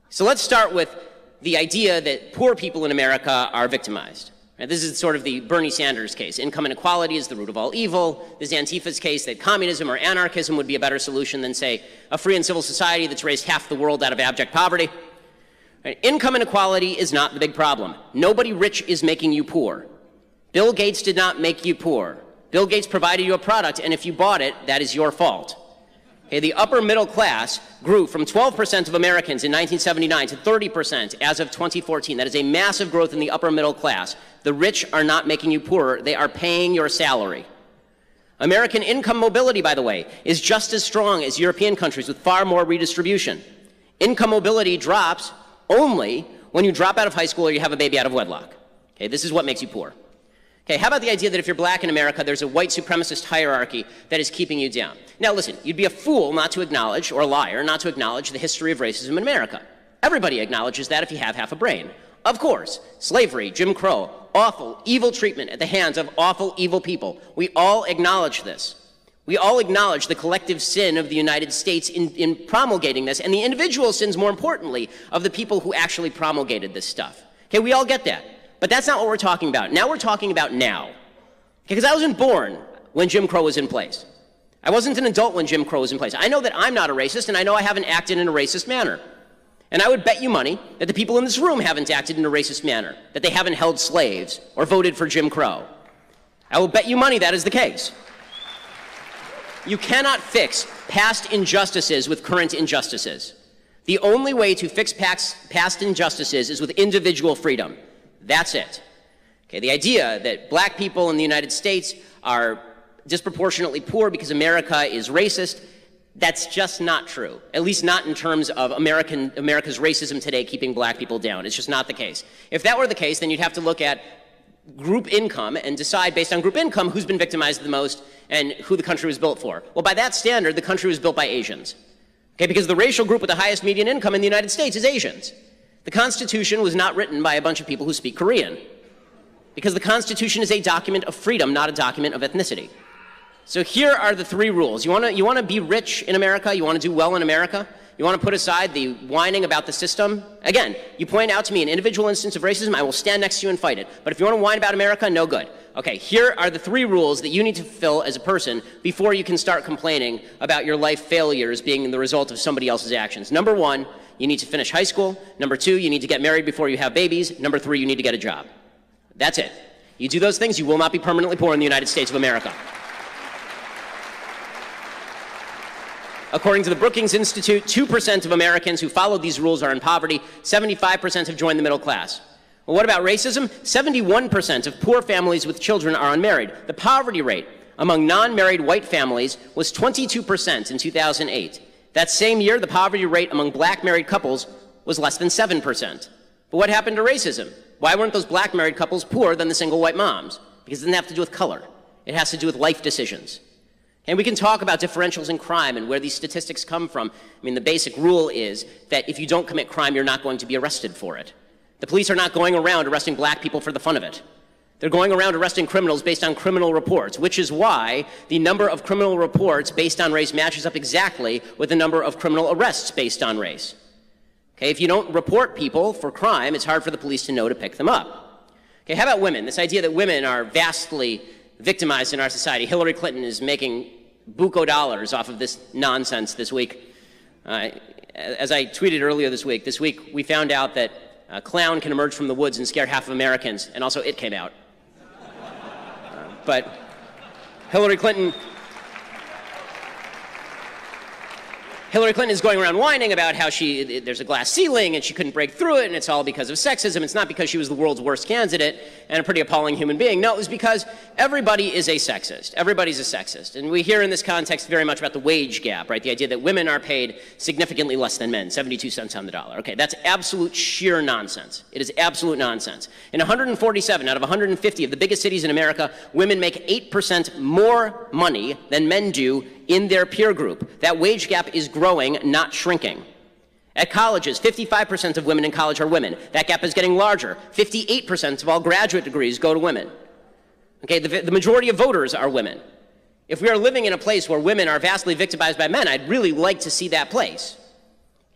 So let's start with the idea that poor people in America are victimized. Right? This is sort of the Bernie Sanders case. Income inequality is the root of all evil. This is Antifa's case that communism or anarchism would be a better solution than, say, a free and civil society that's raised half the world out of abject poverty. Right? Income inequality is not the big problem. Nobody rich is making you poor. Bill Gates did not make you poor. Bill Gates provided you a product, and if you bought it, that is your fault. Okay, the upper middle class grew from 12% of Americans in 1979 to 30% as of 2014. That is a massive growth in the upper middle class. The rich are not making you poorer. They are paying your salary. American income mobility, by the way, is just as strong as European countries with far more redistribution. Income mobility drops only when you drop out of high school or you have a baby out of wedlock. Okay, this is what makes you poor. Okay, how about the idea that if you're black in America, there's a white supremacist hierarchy that is keeping you down? Now listen, you'd be a fool not to acknowledge, or a liar, not to acknowledge the history of racism in America. Everybody acknowledges that if you have half a brain. Of course, slavery, Jim Crow, awful, evil treatment at the hands of awful, evil people. We all acknowledge this. We all acknowledge the collective sin of the United States in promulgating this, and the individual sins, more importantly, of the people who actually promulgated this stuff. Okay, we all get that. But that's not what we're talking about. Now we're talking about now. Because I wasn't born when Jim Crow was in place. I wasn't an adult when Jim Crow was in place. I know that I'm not a racist, and I know I haven't acted in a racist manner. And I would bet you money that the people in this room haven't acted in a racist manner, that they haven't held slaves or voted for Jim Crow. I will bet you money that is the case. You cannot fix past injustices with current injustices. The only way to fix past injustices is with individual freedom. That's it. Okay, the idea that black people in the United States are disproportionately poor because America is racist, that's just not true. At least not in terms of America's racism today keeping black people down. It's just not the case. If that were the case, then you'd have to look at group income and decide based on group income who's been victimized the most and who the country was built for. Well, by that standard, the country was built by Asians. Okay, because the racial group with the highest median income in the United States is Asians. The Constitution was not written by a bunch of people who speak Korean, because the Constitution is a document of freedom, not a document of ethnicity. So here are the three rules. You want to be rich in America? You want to do well in America? You want to put aside the whining about the system? Again, you point out to me an individual instance of racism, I will stand next to you and fight it. But if you want to whine about America, no good. Okay, here are the three rules that you need to fulfill as a person before you can start complaining about your life failures being the result of somebody else's actions. Number one, you need to finish high school. Number two, you need to get married before you have babies. Number three, you need to get a job. That's it. You do those things, you will not be permanently poor in the United States of America. According to the Brookings Institute, 2% of Americans who follow these rules are in poverty. 75% have joined the middle class. Well, what about racism? 71% of poor families with children are unmarried. The poverty rate among non-married white families was 22% in 2008. That same year, the poverty rate among black married couples was less than 7%. But what happened to racism? Why weren't those black married couples poorer than the single white moms? Because it doesn't have to do with color. It has to do with life decisions. And we can talk about differentials in crime and where these statistics come from. I mean, the basic rule is that if you don't commit crime, you're not going to be arrested for it. The police are not going around arresting black people for the fun of it. They're going around arresting criminals based on criminal reports, which is why the number of criminal reports based on race matches up exactly with the number of criminal arrests based on race. Okay, if you don't report people for crime, it's hard for the police to know to pick them up. Okay, how about women? This idea that women are vastly victimized in our society. Hillary Clinton is making buco dollars off of this nonsense this week. As I tweeted earlier this week we found out that a clown can emerge from the woods and scare half of Americans, and also It came out. But Hillary Clinton is going around whining about how there's a glass ceiling and she couldn't break through it, and it's all because of sexism. It's not because she was the world's worst candidate and a pretty appalling human being. No, it was because everybody is a sexist. Everybody's a sexist. And we hear in this context very much about the wage gap, right? The idea that women are paid significantly less than men, 72 cents on the dollar. Okay, that's absolute sheer nonsense. It is absolute nonsense. In 147 out of 150 of the biggest cities in America, women make 8% more money than men do in their peer group. That wage gap is growing, not shrinking. At colleges, 55% of women in college are women. That gap is getting larger. 58% of all graduate degrees go to women. Okay, the majority of voters are women. If we are living in a place where women are vastly victimized by men, I'd really like to see that place.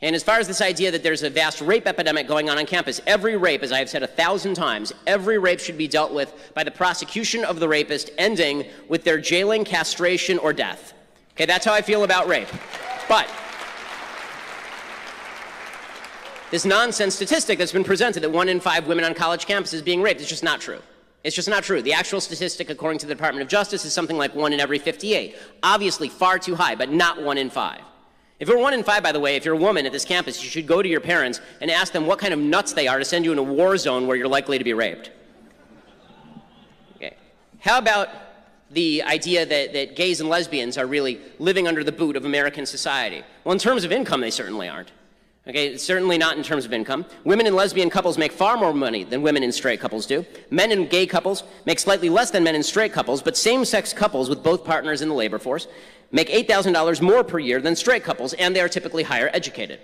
And as far as this idea that there's a vast rape epidemic going on campus, every rape, as I have said 1,000 times, every rape should be dealt with by the prosecution of the rapist, ending with their jailing, castration, or death. Okay, that's how I feel about rape. But this nonsense statistic that's been presented that 1 in 5 women on college campuses is being raped is just not true. It's just not true. The actual statistic, according to the Department of Justice, is something like 1 in every 58. Obviously far too high, but not 1 in 5. If you're 1 in 5, by the way, if you're a woman at this campus, you should go to your parents and ask them what kind of nuts they are to send you in a war zone where you're likely to be raped. Okay. How about the idea that gays and lesbians are really living under the boot of American society? Well, in terms of income, they certainly aren't. Okay, certainly not in terms of income. Women in lesbian couples make far more money than women in straight couples do. Men in gay couples make slightly less than men in straight couples, but same-sex couples with both partners in the labor force make $8,000 more per year than straight couples, and they are typically higher educated.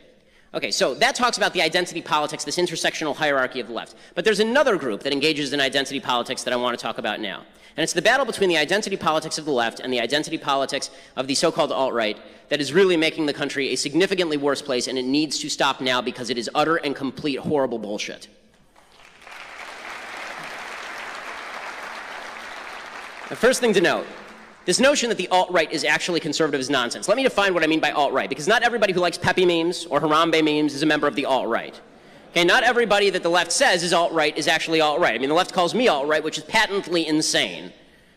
Okay, so that talks about the identity politics, this intersectional hierarchy of the left. But there's another group that engages in identity politics that I want to talk about now. And it's the battle between the identity politics of the left and the identity politics of the so-called alt-right that is really making the country a significantly worse place, and it needs to stop now because it is utter and complete horrible bullshit. The first thing to note, this notion that the alt-right is actually conservative is nonsense. Let me define what I mean by alt-right, because not everybody who likes Pepe memes or Harambe memes is a member of the alt-right. Okay, not everybody that the left says is alt-right is actually alt-right. I mean, the left calls me alt-right, which is patently insane.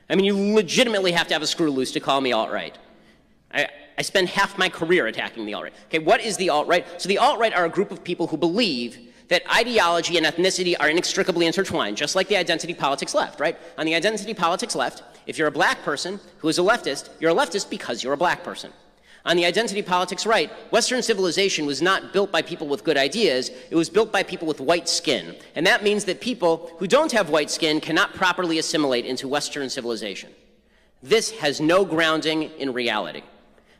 I mean, you legitimately have to have a screw loose to call me alt-right. I spend half my career attacking the alt-right. Okay, what is the alt-right? So the alt-right are a group of people who believe that ideology and ethnicity are inextricably intertwined, just like the identity politics left, right? On the identity politics left, if you're a black person who is a leftist, you're a leftist because you're a black person. On the identity politics right, Western civilization was not built by people with good ideas, it was built by people with white skin. And that means that people who don't have white skin cannot properly assimilate into Western civilization. This has no grounding in reality.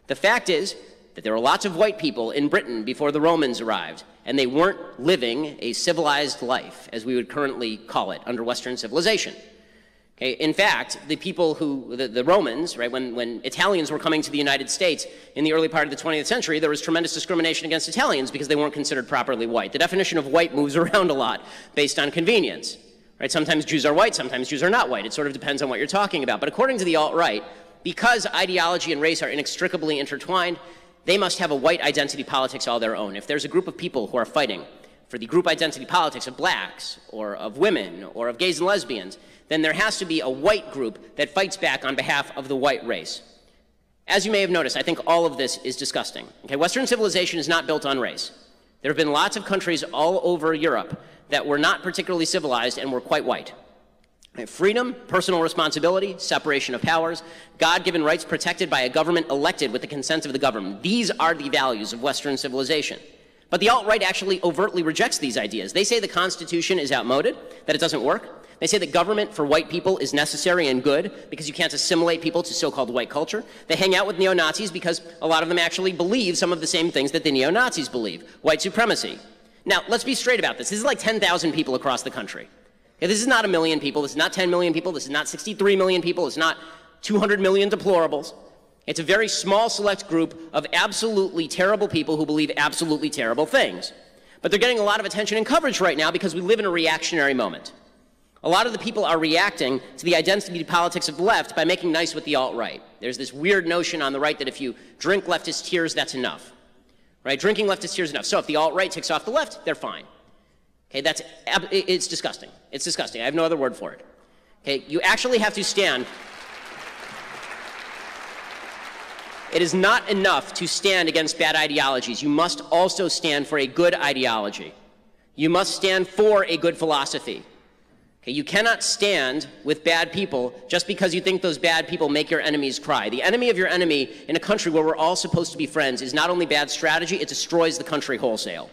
The fact is that there were lots of white people in Britain before the Romans arrived, and they weren't living a civilized life, as we would currently call it, under Western civilization. Okay, in fact, the people who, the Romans, right, when Italians were coming to the United States in the early part of the 20th century, there was tremendous discrimination against Italians because they weren't considered properly white. The definition of white moves around a lot based on convenience. Right? Sometimes Jews are white, sometimes Jews are not white. It sort of depends on what you're talking about. But according to the alt-right, because ideology and race are inextricably intertwined, they must have a white identity politics all their own. If there's a group of people who are fighting for the group identity politics of blacks, or of women, or of gays and lesbians, then there has to be a white group that fights back on behalf of the white race. As you may have noticed, I think all of this is disgusting. Okay, Western civilization is not built on race. There have been lots of countries all over Europe that were not particularly civilized and were quite white. Freedom, personal responsibility, separation of powers, God-given rights protected by a government elected with the consent of the government. These are the values of Western civilization. But the alt-right actually overtly rejects these ideas. They say the Constitution is outmoded, that it doesn't work. They say that government for white people is necessary and good because you can't assimilate people to so-called white culture. They hang out with neo-Nazis because a lot of them actually believe some of the same things that the neo-Nazis believe. White supremacy. Now, let's be straight about this. This is like 10,000 people across the country. Okay, this is not 1 million people. This is not 10 million people. This is not 63 million people. It's not 200 million deplorables. It's a very small select group of absolutely terrible people who believe absolutely terrible things. But they're getting a lot of attention and coverage right now because we live in a reactionary moment. A lot of the people are reacting to the identity politics of the left by making nice with the alt-right. There's this weird notion on the right that if you drink leftist tears, that's enough. Right? Drinking leftist tears is enough. So if the alt-right ticks off the left, they're fine. Okay, it's disgusting. It's disgusting. I have no other word for it. Okay, you actually have to stand. It is not enough to stand against bad ideologies. You must also stand for a good ideology. You must stand for a good philosophy. Okay, you cannot stand with bad people just because you think those bad people make your enemies cry. The enemy of your enemy in a country where we're all supposed to be friends is not only bad strategy, it destroys the country wholesale.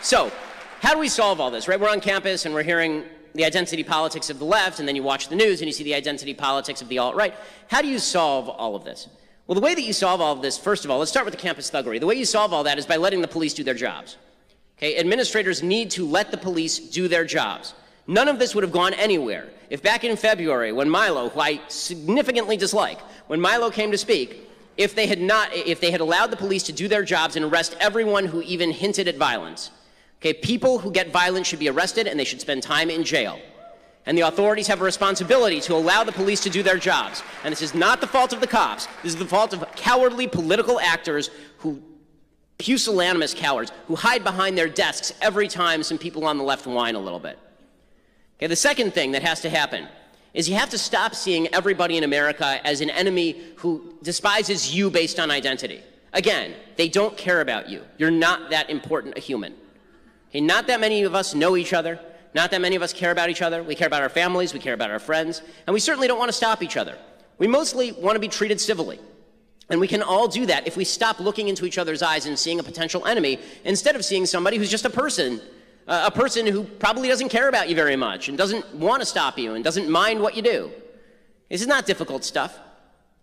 So, how do we solve all this, right? We're on campus and we're hearing the identity politics of the left, and then you watch the news and you see the identity politics of the alt-right. How do you solve all of this? Well, the way that you solve all of this, first of all, let's start with the campus thuggery. The way you solve all that is by letting the police do their jobs. Okay, administrators need to let the police do their jobs. None of this would have gone anywhere if back in February when Milo, who I significantly dislike, when Milo came to speak, if they had allowed the police to do their jobs and arrest everyone who even hinted at violence. Okay, people who get violent should be arrested and they should spend time in jail. And the authorities have a responsibility to allow the police to do their jobs. And this is not the fault of the cops. This is the fault of cowardly political actors who, pusillanimous cowards, who hide behind their desks every time some people on the left whine a little bit. Okay, the second thing that has to happen is you have to stop seeing everybody in America as an enemy who despises you based on identity. Again, they don't care about you. You're not that important a human. Okay, not that many of us know each other. Not that many of us care about each other. We care about our families. We care about our friends. And we certainly don't want to stop each other. We mostly want to be treated civilly. And we can all do that if we stop looking into each other's eyes and seeing a potential enemy instead of seeing somebody who's just a person who probably doesn't care about you very much and doesn't want to stop you and doesn't mind what you do. This is not difficult stuff.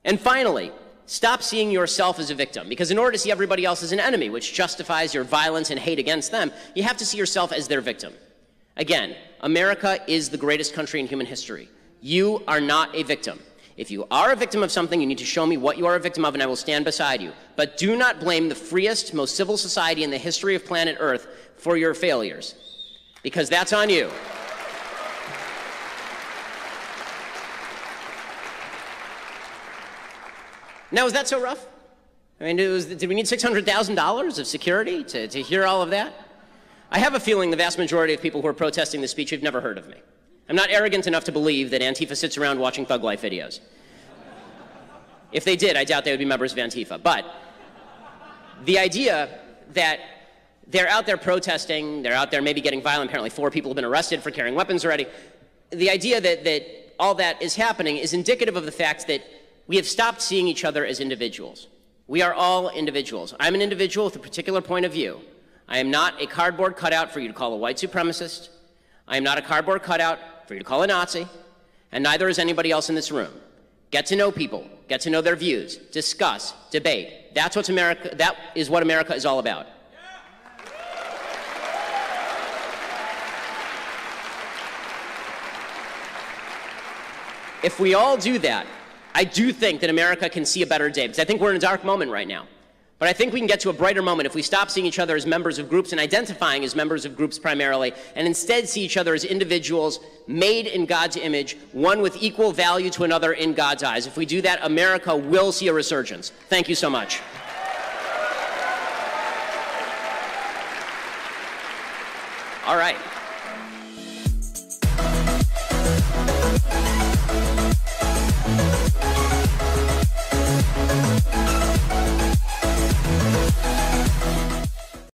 And finally, stop seeing yourself as a victim, because in order to see everybody else as an enemy, which justifies your violence and hate against them, you have to see yourself as their victim. Again, America is the greatest country in human history. You are not a victim. If you are a victim of something, you need to show me what you are a victim of, and I will stand beside you. But do not blame the freest, most civil society in the history of planet Earth for your failures, because that's on you. Now, is that so rough? I mean, did we need $600,000 of security to hear all of that? I have a feeling the vast majority of people who are protesting this speech have never heard of me. I'm not arrogant enough to believe that Antifa sits around watching Thug Life videos. If they did, I doubt they would be members of Antifa. But the idea that they're out there protesting, they're out there maybe getting violent, apparently 4 people have been arrested for carrying weapons already. The idea that all that is happening is indicative of the fact that we have stopped seeing each other as individuals. We are all individuals. I'm an individual with a particular point of view. I am not a cardboard cutout for you to call a white supremacist. I am not a cardboard cutout for you to call a Nazi, and neither is anybody else in this room. Get to know people, get to know their views, discuss, debate. That is what America is all about. If we all do that, I do think that America can see a better day, because I think we're in a dark moment right now. But I think we can get to a brighter moment if we stop seeing each other as members of groups and identifying as members of groups primarily, and instead see each other as individuals made in God's image, one with equal value to another in God's eyes. If we do that, America will see a resurgence. Thank you so much. All right.